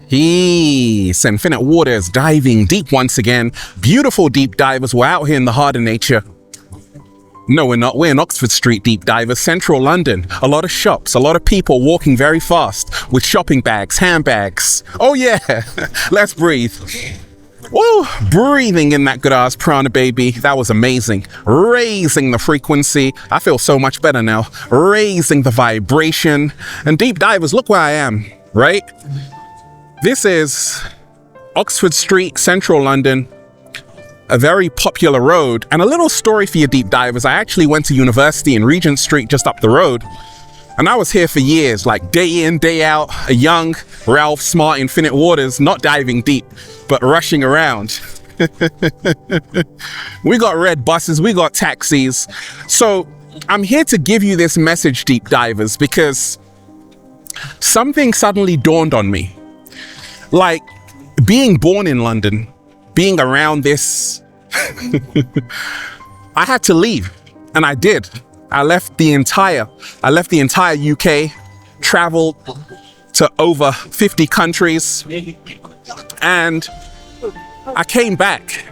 Peace. Infinite waters, diving deep once again. Beautiful deep divers. We're out here in the heart of nature. No, we're not. We're in Oxford Street deep divers, central London. A lot of shops, a lot of people walking very fast with shopping bags, handbags. Oh yeah, let's breathe. Woo! Breathing in that good ass prana, baby. That was amazing. Raising the frequency. I feel so much better now. Raising the vibration. And deep divers, look where I am, right? This is Oxford Street, central London. A very popular road. And a little story for you deep divers. I actually went to university in Regent Street, just up the road. And I was here for years, like day in, day out, a young Ralph Smart Infinite Waters, not diving deep, but rushing around. We got red buses, we got taxis. So I'm here to give you this message, deep divers, because something suddenly dawned on me. Like being born in London, being around this, I had to leave, and I did. I left the entire UK, traveled to over 50 countries, and I came back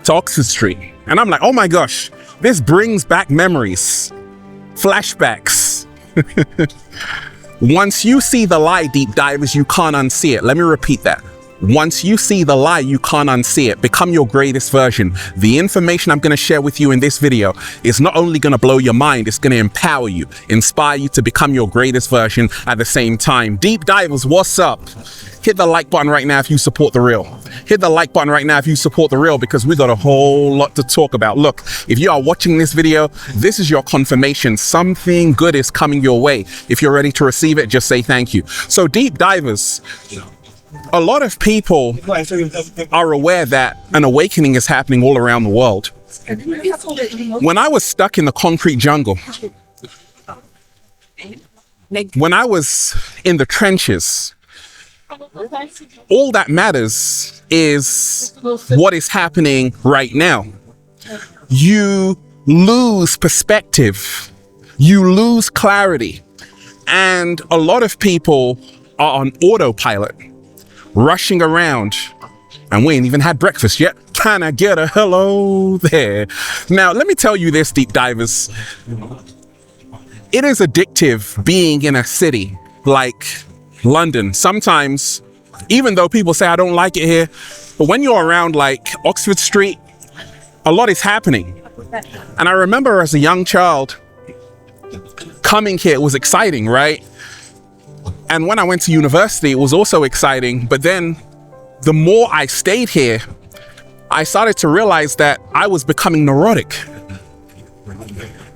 to Oxford Street, and I'm like, oh my gosh, this brings back memories, flashbacks. Once you see the lie, deep divers, you can't unsee it. Let me repeat that. Once you see the lie, you can't unsee it. Become your greatest version. The information I'm going to share with you in this video is not only going to blow your mind, it's going to empower you, inspire you to become your greatest version at the same time. Deep divers, what's up? Hit the like button right now if you support the real. Hit the like button right now if you support the real, because we got a whole lot to talk about. Look, if you are watching this video, this is your confirmation. Something good is coming your way. If you're ready to receive it, just say thank you. So deep divers, a lot of people are aware that an awakening is happening all around the world. When I was stuck in the concrete jungle, when I was in the trenches, all that matters is what is happening right now. You lose perspective, you lose clarity, and a lot of people are on autopilot, rushing around, and we ain't even had breakfast yet. Can I get a hello there? Now, let me tell you this, deep divers. It is addictive being in a city like London. Sometimes, even though people say I don't like it here, but when you're around like Oxford Street, a lot is happening. And I remember as a young child, coming here, it was exciting, right? And when I went to university, it was also exciting. But then the more I stayed here, I started to realize that I was becoming neurotic.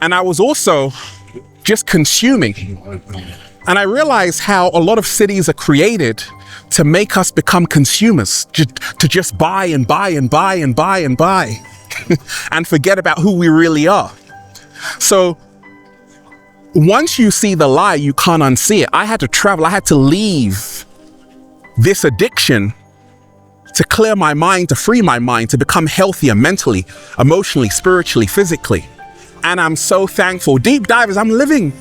And I was also just consuming. And I realized how a lot of cities are created to make us become consumers, to just buy and buy and buy and buy and buy and forget about who we really are. So once you see the lie, you can't unsee it. I had to travel, I had to leave this addiction to clear my mind, to free my mind, to become healthier mentally, emotionally, spiritually, physically. And I'm so thankful. Deep divers, I'm living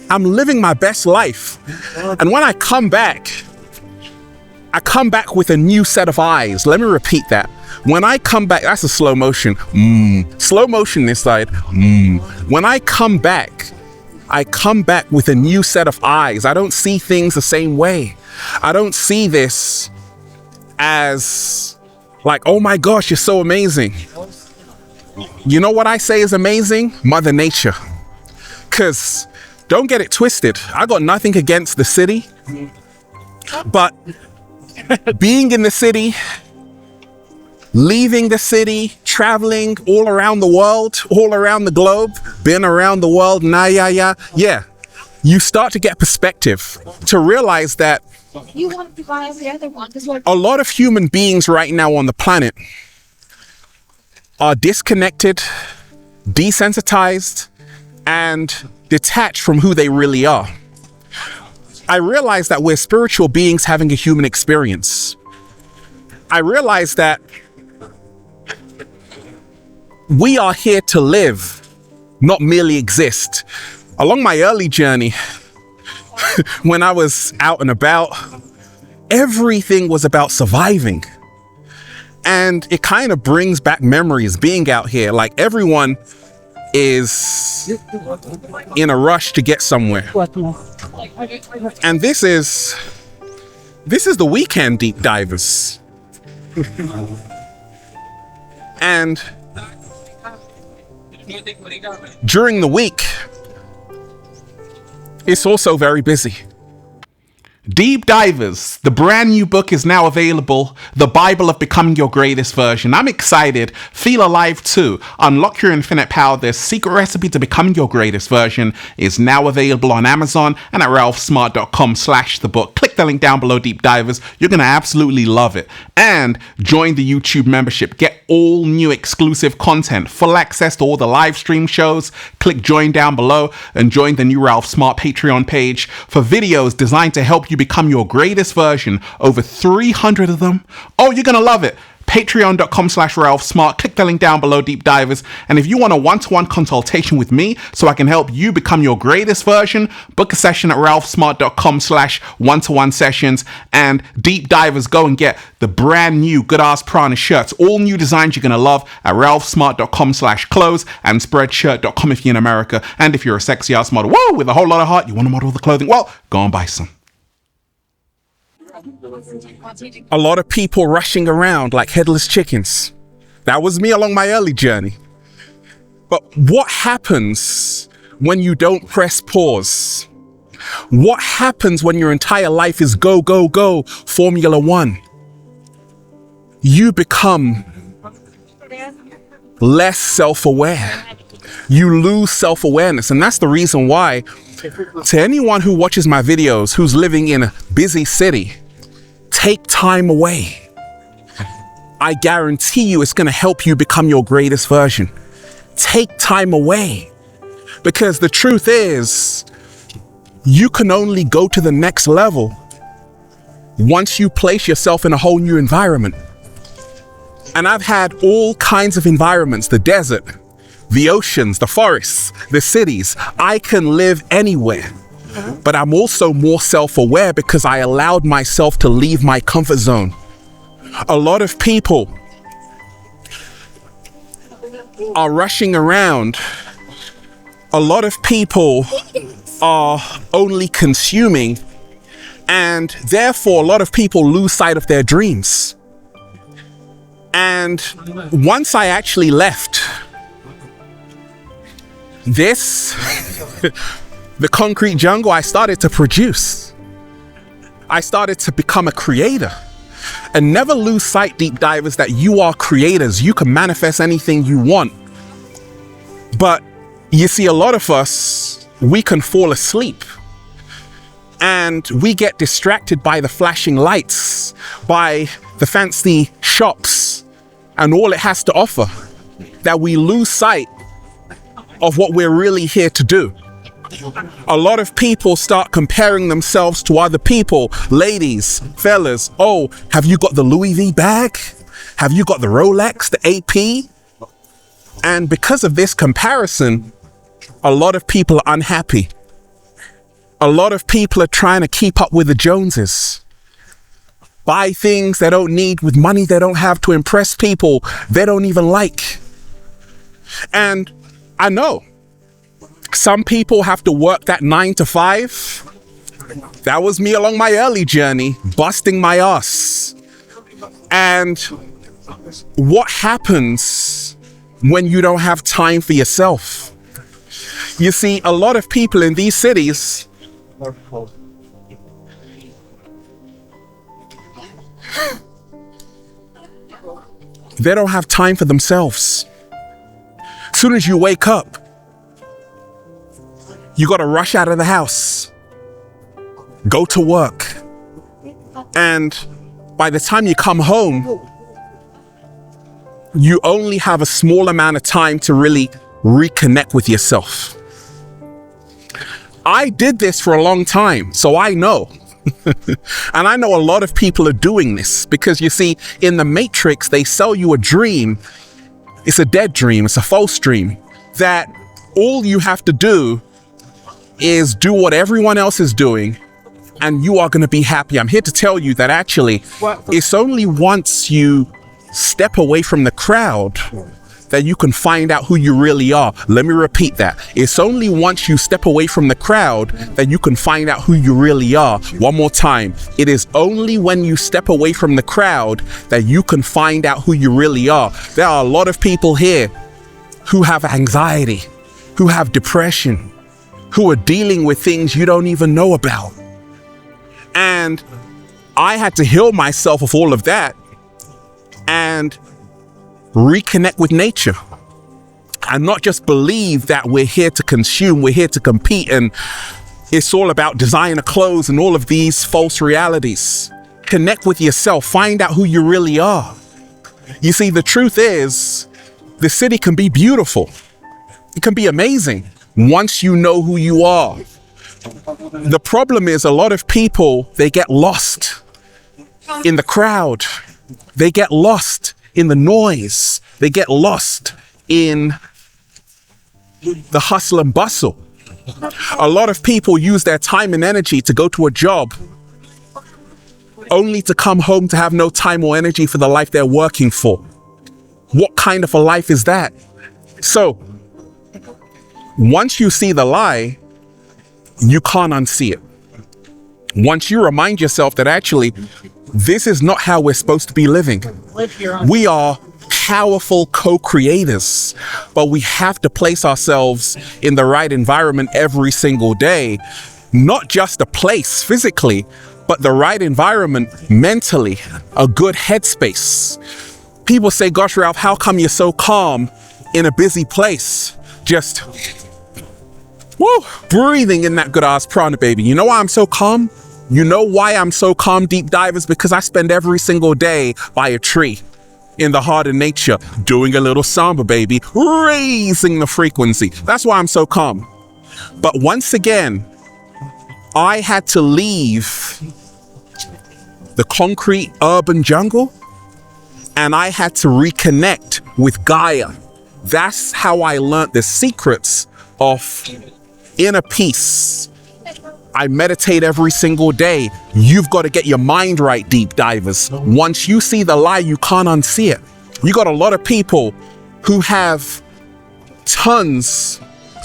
my best life. And when I come back with a new set of eyes. Let me repeat that. When I come back, that's a slow motion. Slow motion this side. When I come back with a new set of eyes. I don't see things the same way. I don't see this as like, oh my gosh, you're so amazing. You know what I say is amazing? Mother Nature. Because don't get it twisted. I got nothing against the city, but being in the city, leaving the city, traveling all around the world, all around the globe, been around the world, yeah. You start to get perspective, to realize that a lot of human beings right now on the planet are disconnected, desensitized, and detached from who they really are. I realize that we're spiritual beings having a human experience. I realize that we are here to live, not merely exist. Along my early journey, when I was out and about, everything was about surviving. And it kind of brings back memories being out here. Like, everyone is in a rush to get somewhere. And this is the weekend deep divers. And during the week, it's also very busy. Deep Divers, the brand new book is now available, The Bible of Becoming Your Greatest Version. I'm excited. Feel alive too. Unlock your infinite power. This secret recipe to becoming your greatest version is now available on Amazon and at ralphsmart.com/the-book. Click the link down below, Deep Divers. You're going to absolutely love it. And join the YouTube membership. Get all new exclusive content, full access to all the live stream shows. Click join down below and join the new Ralph Smart Patreon page for videos designed to help you become your greatest version. Over 300 of them. Oh, you're gonna love it. Patreon.com/Ralph Smart. Click the link down below, Deep Divers. And if you want a one-to-one consultation with me so I can help you become your greatest version, book a session at ralphsmart.com/one-to-one sessions. And Deep Divers, go and get the brand new Good Ass Prana shirts. All new designs you're gonna love at ralphsmart.com/clothes and spreadshirt.com if you're in America. And if you're a sexy ass model, whoa, with a whole lot of heart, you want to model the clothing, well, go and buy some. A lot of people rushing around like headless chickens. That was me along my early journey. But what happens when you don't press pause? What happens when your entire life is go, go, go, Formula One? You become less self-aware. You lose self-awareness. And that's the reason why, to anyone who watches my videos who's living in a busy city, take time away. I guarantee you it's going to help you become your greatest version. Take time away. Because the truth is, you can only go to the next level once you place yourself in a whole new environment. And I've had all kinds of environments, the desert, the oceans, the forests, the cities. I can live anywhere. But I'm also more self-aware because I allowed myself to leave my comfort zone. A lot of people are rushing around. A lot of people are only consuming, and therefore a lot of people lose sight of their dreams. And once I actually left this the concrete jungle, I started to produce. I started to become a creator. And never lose sight, Deep Divers, that you are creators. You can manifest anything you want. But you see, a lot of us, we can fall asleep. And we get distracted by the flashing lights, by the fancy shops, and all it has to offer, that we lose sight of what we're really here to do. A lot of people start comparing themselves to other people. Ladies, fellas, oh, have you got the Louis V bag? Have you got the Rolex, the AP? And because of this comparison, a lot of people are unhappy. A lot of people are trying to keep up with the Joneses. Buy things they don't need with money they don't have to impress people they don't even like. And I know some people have to work that 9 to 5. That was me along my early journey, busting my ass. And what happens when you don't have time for yourself? You see, a lot of people in these cities they don't have time for themselves. As soon as you wake up, you got to rush out of the house, go to work, and by the time you come home, you only have a small amount of time to really reconnect with yourself. I did this for a long time, so I know. And I know a lot of people are doing this because, you see, in the Matrix, they sell you a dream. It's a dead dream. It's a false dream that all you have to do is do what everyone else is doing and you are going to be happy. I'm here to tell you that actually it's only once you step away from the crowd that you can find out who you really are. Let me repeat that. It's only once you step away from the crowd that you can find out who you really are. One more time. It is only when you step away from the crowd that you can find out who you really are. There are a lot of people here who have anxiety, who have depression, who are dealing with things you don't even know about. And I had to heal myself of all of that and reconnect with nature and not just believe that we're here to consume, we're here to compete, and it's all about designer clothes and all of these false realities. Connect with yourself, find out who you really are. You see, the truth is, the city can be beautiful. It can be amazing once you know who you are. The problem is a lot of people, they get lost in the crowd. They get lost in the noise. They get lost in the hustle and bustle. A lot of people use their time and energy to go to a job only to come home to have no time or energy for the life they're working for. What kind of a life is that? So, once you see the lie, you can't unsee it. Once you remind yourself that actually, this is not how we're supposed to be living. We are powerful co-creators, but we have to place ourselves in the right environment every single day. Not just a place physically, but the right environment mentally, a good headspace. People say, gosh, Ralph, how come you're so calm in a busy place? Just breathing in that good ass prana, baby. You know why I'm so calm? You know why I'm so calm, deep divers? Because I spend every single day by a tree in the heart of nature, doing a little samba, baby, raising the frequency. That's why I'm so calm. But once again, I had to leave the concrete urban jungle and I had to reconnect with Gaia. That's how I learned the secrets of inner peace. I meditate every single day. You've got to get your mind right, deep divers. Once you see the lie, you can't unsee it. You got a lot of people who have tons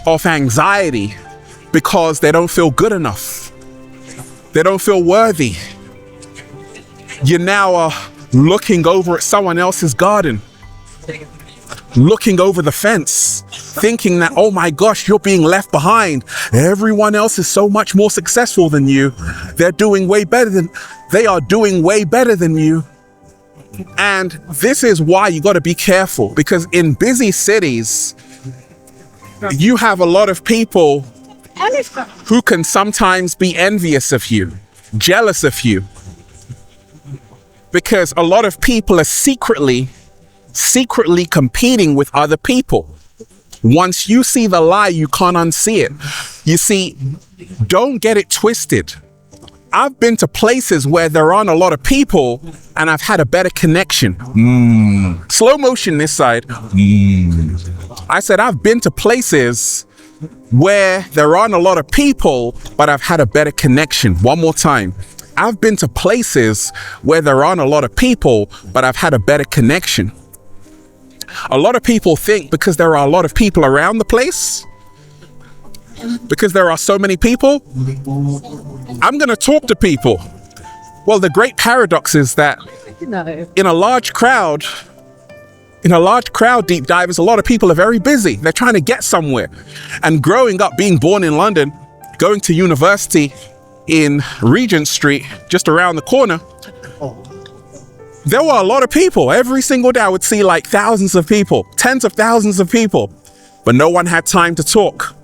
of anxiety because they don't feel good enough. They don't feel worthy. You now are looking over at someone else's garden, looking over the fence, thinking that, oh my gosh, you're being left behind. Everyone else is so much more successful than you. They are doing way better than you. And this is why you got to be careful, because in busy cities, you have a lot of people who can sometimes be envious of you, jealous of you, because a lot of people are secretly competing with other people. Once you see the lie, you can't unsee it. You see, don't get it twisted. I've been to places where there aren't a lot of people and I've had a better connection. Slow motion this side. I said I've been to places where there aren't a lot of people, but I've had a better connection. One more time. I've been to places where there aren't a lot of people, but I've had a better connection. A lot of people think because there are a lot of people around the place, because there are so many people, I'm going to talk to people. Well, the great paradox is that in a large crowd, deep divers, a lot of people are very busy. They're trying to get somewhere. And growing up, being born in London, going to university in Regent Street, just around the corner, there were a lot of people. Every single day I would see like thousands of people, tens of thousands of people, but no one had time to talk.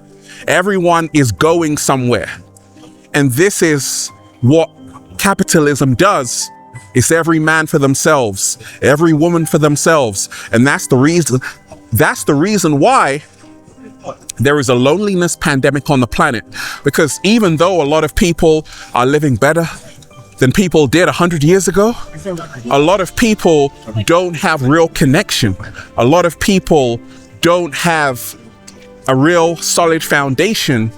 Everyone is going somewhere. And this is what capitalism does. It's every man for themselves, every woman for themselves. And that's the reason why there is a loneliness pandemic on the planet. Because even though a lot of people are living better than people did 100 years ago, a lot of people don't have real connection. A lot of people don't have a real solid foundation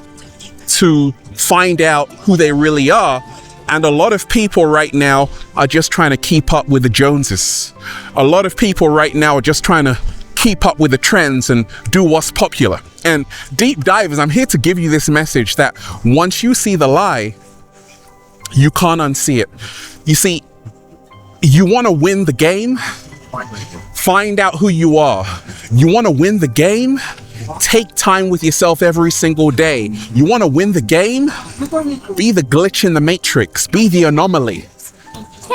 to find out who they really are. And a lot of people right now are just trying to keep up with the Joneses. A lot of people right now are just trying to keep up with the trends and do what's popular. And deep divers, I'm here to give you this message that once you see the lie, you can't unsee it. You see, you want to win the game? Find out who you are. You want to win the game? Take time with yourself every single day. You want to win the game? Be the glitch in the matrix. Be the anomaly.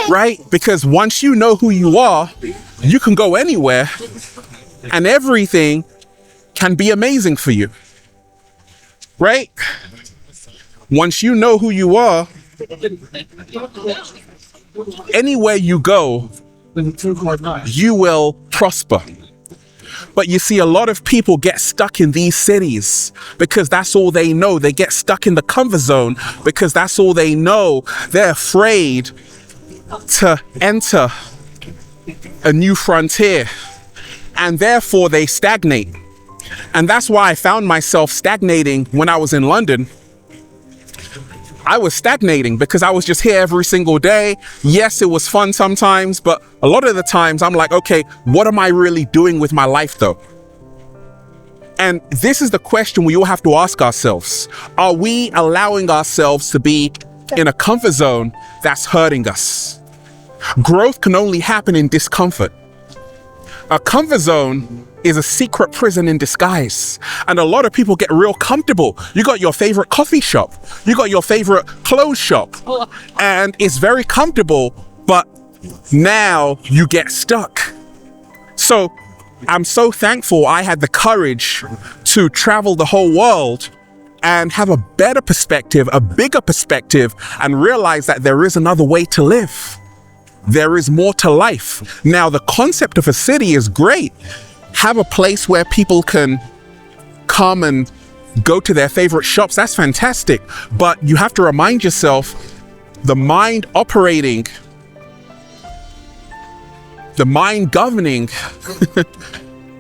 Right? Because once you know who you are, you can go anywhere and everything can be amazing for you. Right? Once you know who you are, anywhere you go, you will prosper. But you see, a lot of people get stuck in these cities because that's all they know. They get stuck in the comfort zone because that's all they know. They're afraid to enter a new frontier, and therefore they stagnate. And that's why I found myself stagnating when I was in London. I was stagnating because I was just here every single day. Yes, it was fun sometimes, but a lot of the times I'm like, okay, what am I really doing with my life though? And this is the question we all have to ask ourselves. Are we allowing ourselves to be in a comfort zone that's hurting us? Growth can only happen in discomfort. A comfort zone is a secret prison in disguise. And a lot of people get real comfortable. You got your favorite coffee shop. You got your favorite clothes shop. And it's very comfortable, but now you get stuck. So I'm so thankful I had the courage to travel the whole world and have a better perspective, a bigger perspective, and realize that there is another way to live. There is more to life. Now, the concept of a city is great. Have a place where people can come and go to their favorite shops. That's fantastic. But you have to remind yourself, the mind operating, the mind governing,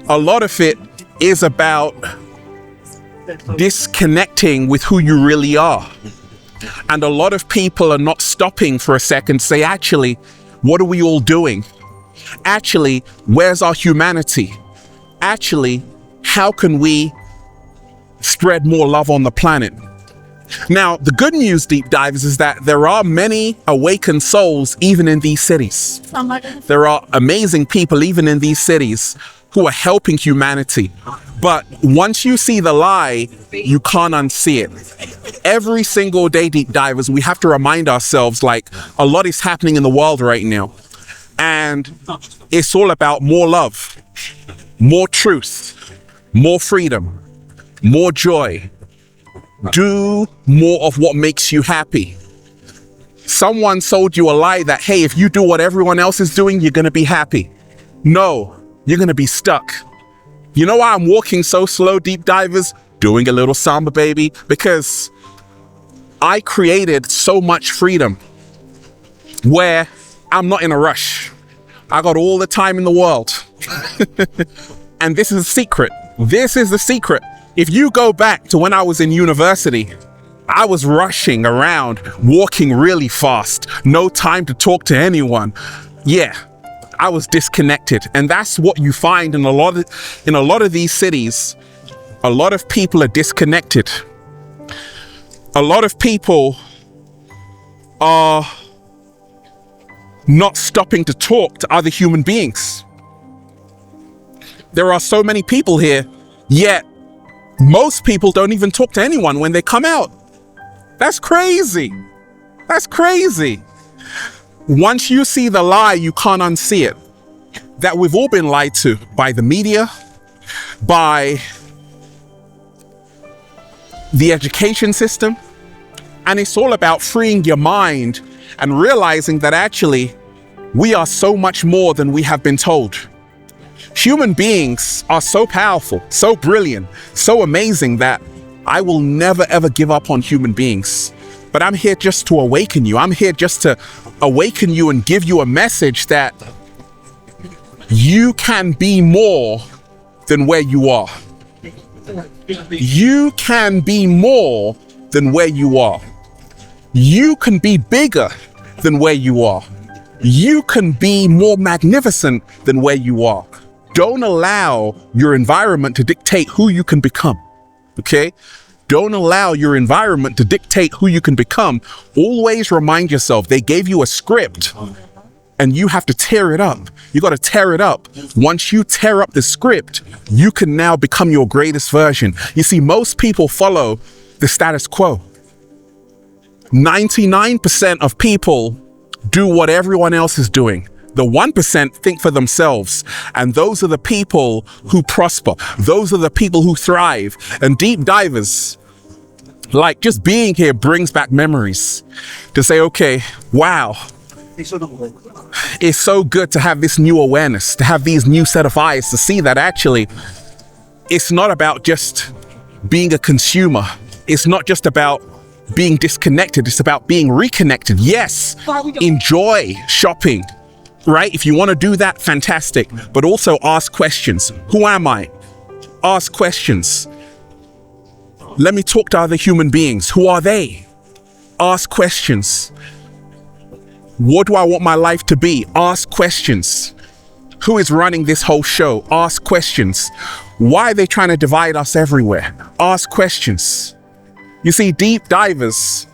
a lot of it is about disconnecting with who you really are. And a lot of people are not stopping for a second to say, actually, what are we all doing? Actually, where's our humanity? Actually, how can we spread more love on the planet? Now, the good news, deep divers, is that there are many awakened souls even in these cities. There are amazing people even in these cities who are helping humanity. But once you see the lie, you can't unsee it. Every single day, deep divers, we have to remind ourselves, like, a lot is happening in the world right now. And it's all about more love, more truth, more freedom, more joy. Do more of what makes you happy. Someone sold you a lie that, hey, if you do what everyone else is doing, you're going to be happy. No, you're going to be stuck. You know why I'm walking so slow, deep divers? Doing a little samba, baby, because I created so much freedom where I'm not in a rush. I got all the time in the world. And this is a secret. This is the secret. If you go back to when I was in university, I was rushing around, walking really fast, no time to talk to anyone. Yeah, I was disconnected. And that's what you find in a lot of these cities. A lot of people are disconnected. A lot of people are not stopping to talk to other human beings. There are so many people here, yet most people don't even talk to anyone when they come out. That's crazy. That's crazy. Once you see the lie, you can't unsee it. That we've all been lied to by the media, by the education system. And it's all about freeing your mind and realizing that actually we are so much more than we have been told. Human beings are so powerful, so brilliant, so amazing that I will never ever give up on human beings. But I'm here just to awaken you. I'm here just to awaken you and give you a message that you can be more than where you are. You can be more than where you are. You can be bigger than where you are. You can be more magnificent than where you are. Don't allow your environment to dictate who you can become, okay? Don't allow your environment to dictate who you can become. Always remind yourself, they gave you a script and you have to tear it up. You got to tear it up. Once you tear up the script, you can now become your greatest version. You see, most people follow the status quo. 99% of people do what everyone else is doing. The 1% think for themselves. And those are the people who prosper. Those are the people who thrive. And deep divers, like just being here brings back memories to say, okay, wow, it's so good to have this new awareness, to have these new set of eyes, to see that actually it's not about just being a consumer. It's not just about being disconnected. It's about being reconnected. Yes, enjoy shopping, right? If you want to do that, fantastic. But also ask questions. Who am I? Ask questions. Let me talk to other human beings. Who are they? Ask questions. What do I want my life to be? Ask questions. Who is running this whole show? Ask questions. Why are they trying to divide us everywhere? Ask questions. You see, deep divers,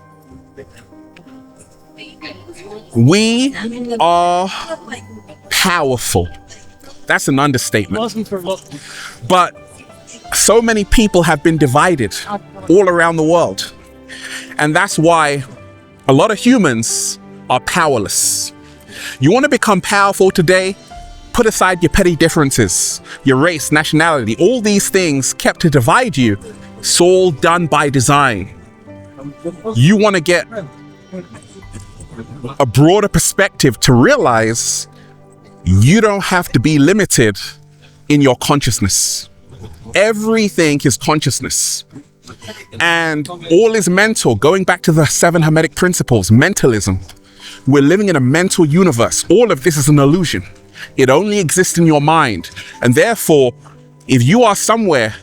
we are powerful. That's an understatement. But so many people have been divided all around the world. And that's why a lot of humans are powerless. You want to become powerful today? Put aside your petty differences, your race, nationality, all these things kept to divide you. It's all done by design. You want to get a broader perspective to realize you don't have to be limited in your consciousness. Everything is consciousness. And all is mental. Going back to the 7 Hermetic principles, mentalism. We're living in a mental universe. All of this is an illusion. It only exists in your mind. And therefore, if you are somewhere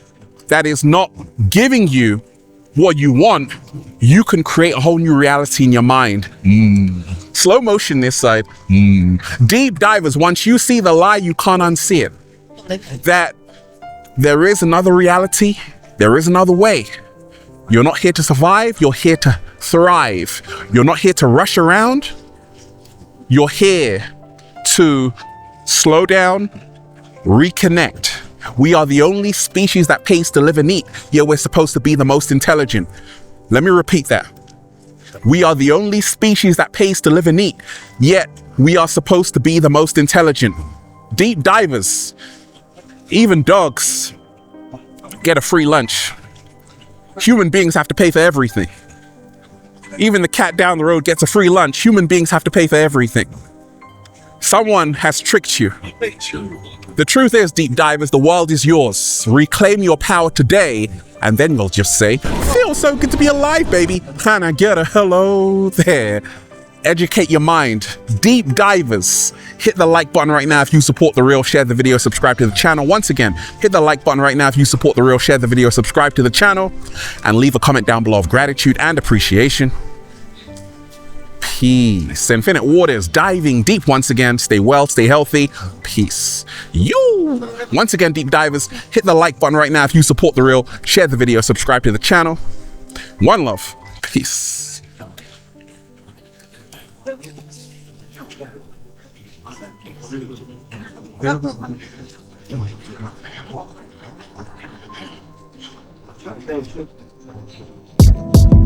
that is not giving you what you want, you can create a whole new reality in your mind. Slow motion this side. Deep divers, once you see the lie, you can't unsee it. That there is another reality, there is another way. You're not here to survive, you're here to thrive. You're not here to rush around. You're here to slow down, reconnect. We are the only species that pays to live and eat, yet we're supposed to be the most intelligent. Let me repeat that. We are the only species that pays to live and eat, yet we are supposed to be the most intelligent. Deep divers, even dogs, get a free lunch. Human beings have to pay for everything. Even the cat down the road gets a free lunch. Human beings have to pay for everything. Someone has tricked you. The truth is, deep divers, the world is yours. Reclaim your power today, and then you'll just say, feels so good to be alive, baby. Can I get a hello there? Educate your mind. Deep divers, hit the like button right now if you support The Real. Share the video, subscribe to the channel. Once again, hit the like button right now if you support The Real. Share the video, subscribe to the channel, and leave a comment down below of gratitude and appreciation. Peace. Infinite waters, diving deep once again. Stay well, stay healthy. Peace. You. Once again, deep divers, hit the like button right now if you support The Real. Share the video, subscribe to the channel. One love. Peace. Thank you.